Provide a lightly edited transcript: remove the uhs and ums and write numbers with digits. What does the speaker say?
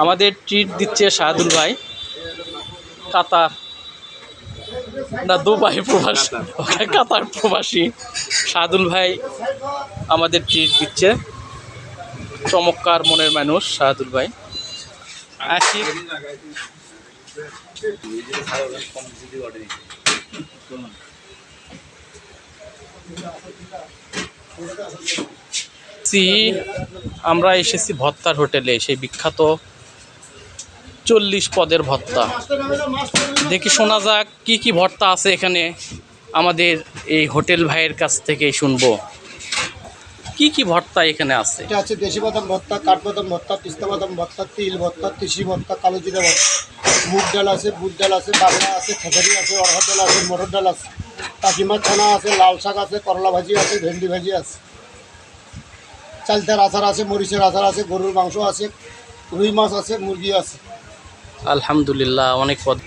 আমাদের ট্রিট দিচ্ছে শাহাদুল ভাই, কাতার না দুবাই প্রবাসী, কাতার প্রবাসী শাহাদুল ভাই আমাদের ট্রিট দিচ্ছে। চমৎকার মনের মানুষ শাহাদুল ভাই। আসি আমরা এসেছি ভর্তার হোটেলে, সেই বিখ্যাত 40 পদের ভর্তা। দেখি শোনা যাক কি কি ভর্তা আছে এখানে, আমাদের এই হোটেল ভাইয়ের কাছ থেকে শুনবো কি কি ভর্তা এখানে আছে। এটা আছে দেশি বাদাম ভর্তা, কাঠবাদাম ভর্তা, পিস্তা বাদাম ভর্তা, তিল ভর্তা, তিসি ভর্তা, কালো জিরা ভর্তা, মুগ ডাল আছে, বুট ডাল আছে, বাংলা আছে, খেসারি আছে, অরহর ডাল আছে, মটর ডাল আছে, কাকিমার ছানা আছে, লাল শাক আছে, করলা ভাজি আছে, ভেন্ডি ভাজি আছে, চালতার আচার আছে, মরিচের আচার আছে, গরুর মাংস আছে, রুই মাছ আছে, মুরগি আছে। আলহামদুলিল্লাহ, অনেক পদ।